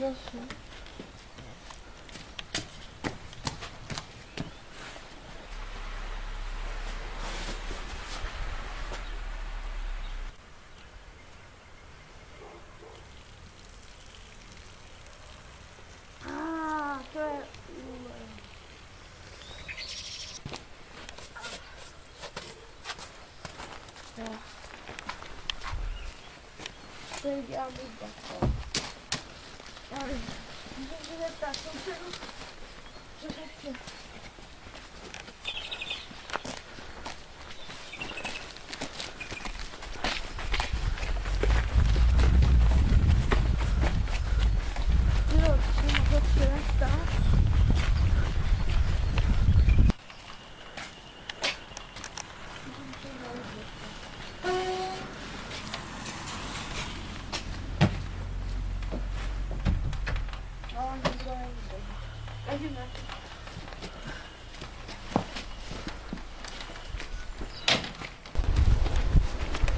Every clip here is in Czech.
prosím. To je... Teď dělám takto. Já můžu se zeptat sousedu, co se chce. Jo, co jsem mohl přivestat?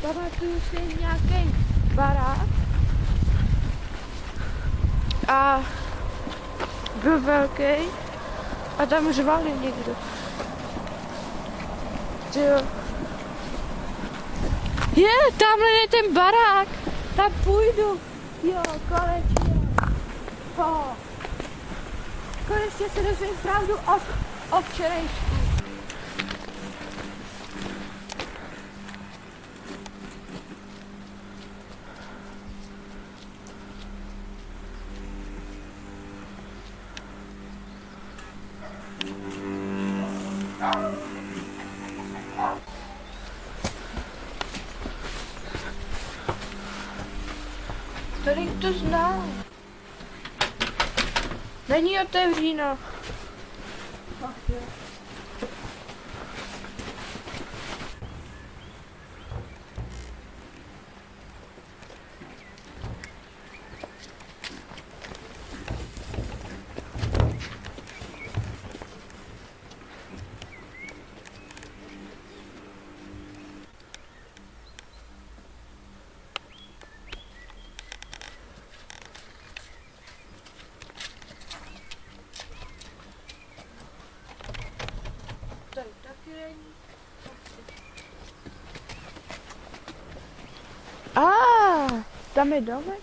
Pamatuju si nějaký barák a byl velký a tam řvali někdo. Tyjo. Tamhle je ten barák, tam půjdu. Jo, konečně. Konečně se dozvím pravdu o včerejšku. Tady to zná. Není otevříno. Tady taky není. Tam je domek.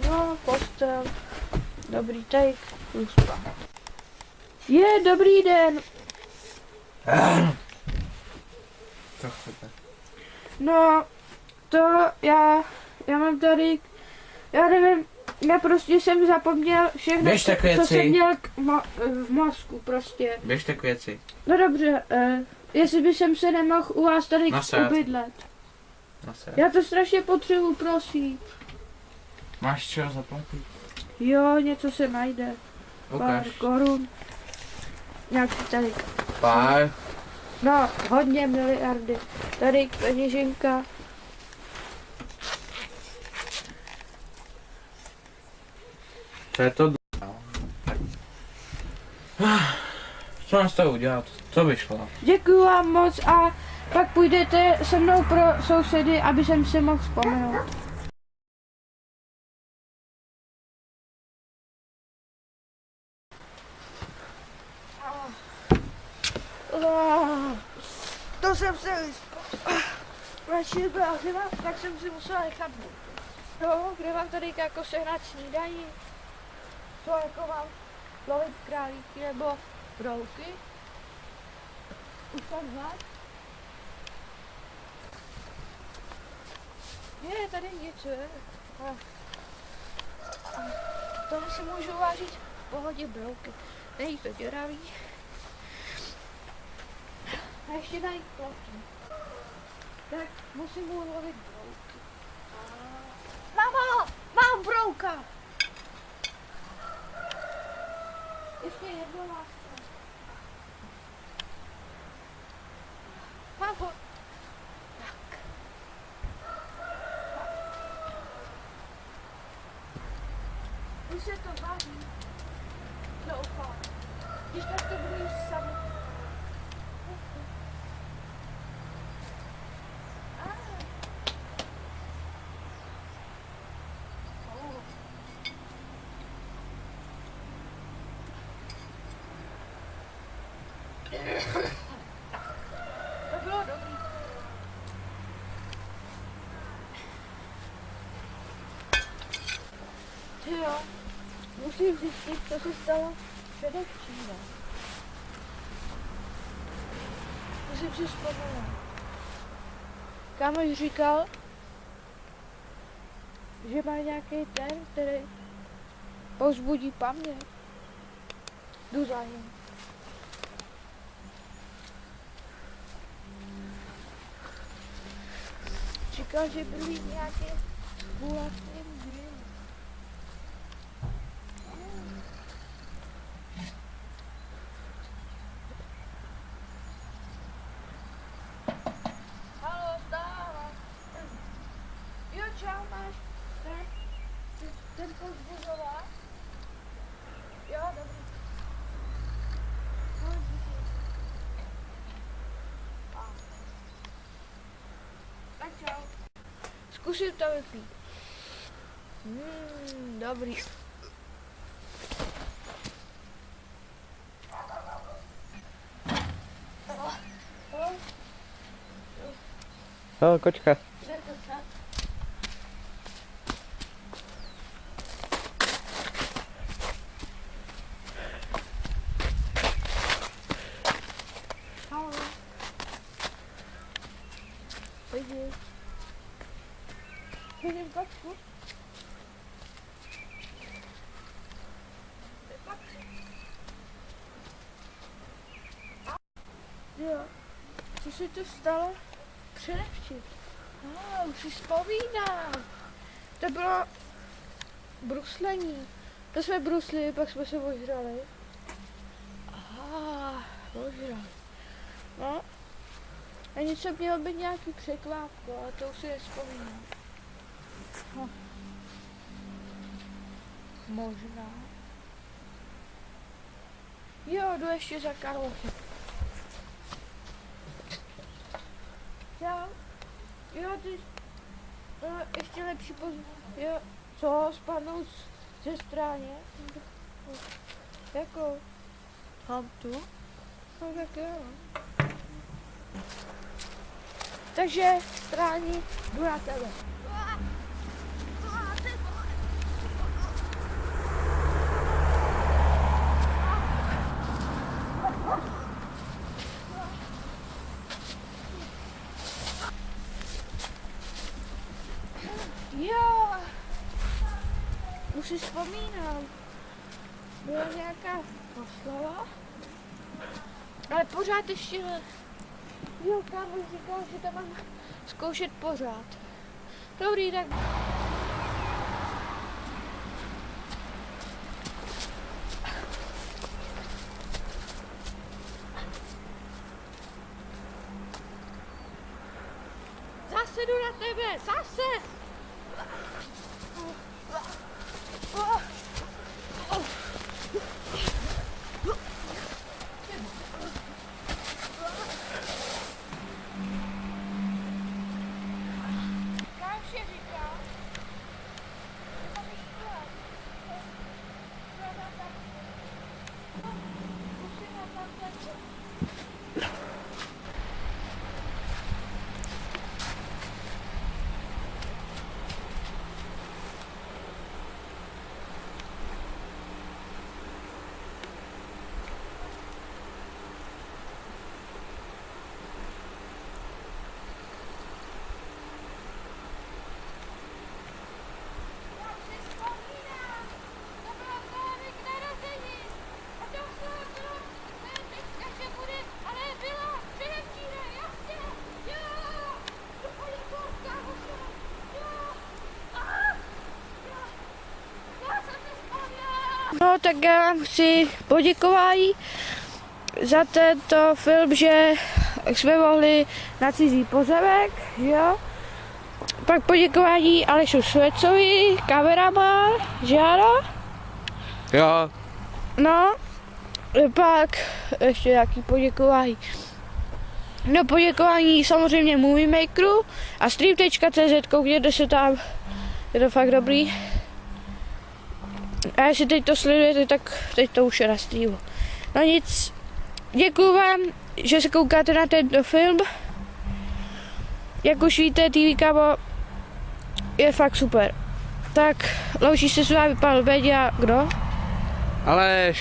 No, postel. Dobrý take, spát. Dobrý den. Co chcete? No, to já mám tady, já nevím, já prostě jsem zapomněl všechno, co jsem měl v mozku prostě. Běžte k věci. No dobře, jestli by jsem se nemohl u vás tady ubydlet. Já to strašně potřebuji, prosím. Máš čeho zaplatit? Jo, něco se najde. Ukaž. Pár korun. Nějaký tady. Pár? No, hodně miliardy. Tady peněženka. Co je to? Co mám s toho udělat? Co by šlo? Děkuju vám moc a pak půjdete se mnou pro sousedy, aby jsem si mohl vzpomenout. To jsem se radši byla zima, tak jsem si musela nechat být. No, kde mám tady jako sehnat snídaní? Co jako mám lovit králíky nebo brouky? Už tam hlad? Je, tady něco je. Tohle si můžu vážit v pohodě brouky. Není to děravý. A ještě najít ploky. Tak musím ulovit brouky. Mamo, mám brouka! Ještě jedno láska. Mám ho. Tak. se to vaří. Doufám. Když tak to budu jíst sami. To bylo dobrý. Ty jo, musím zjistit, co se stalo předevčírem. To jsem si vzpomněla. Kámoš říkal, že má nějaký ten, který povzbudí paměť. Jdu za ním. Říkal, že byli nějaké kulatý grill. Haló, stále. Jo, čau, máš ten povzbuzovák? Jo, dobrý. No, díky. Tak čau. Zkusím to vypít. Dobrý. Kočka. Haló. Pojď. Vidíš kočku? Jo, co se to stalo předevčím? Už si vzpomínám. To bylo bruslení. To jsme brusli, pak jsme se ožrali. Ožrali. No. A něco mělo být nějaký překvápko, ale to už si nevzpomínám. Možná. Jo, jdu ještě za Karlochem. Čau. Jo, ty... ještě lepší Jo, co? Spadnout ze stráně? Jako? Tu? No tak jo. Takže stráni, jdu na tebe. Jo, už si vzpomínám. Byla nějaká oslava, ale pořád ještě ne. Jo, kámoš říkal, že to mám zkoušet pořád. Dobrý, tak... Zase jdu na tebe, zase! No tak já vám chci poděkovat za tento film, že jsme mohli na cizí pozemek, jo. Pak poděkování Alešu Švecovi, kameraman, že ano. Jo, No, pak ještě nějaký poděkování. No poděkování samozřejmě Movie Makeru a stream.cz, koukněte se tam, je to fakt dobrý. A jestli teď to sledujete, tak teď to už je na streamu. No nic, děkuju vám, že se koukáte na tento film. Jak už víte, TV Kamo je fakt super. Tak, loučí se s vámi pan Beďa, kdo? Aleš.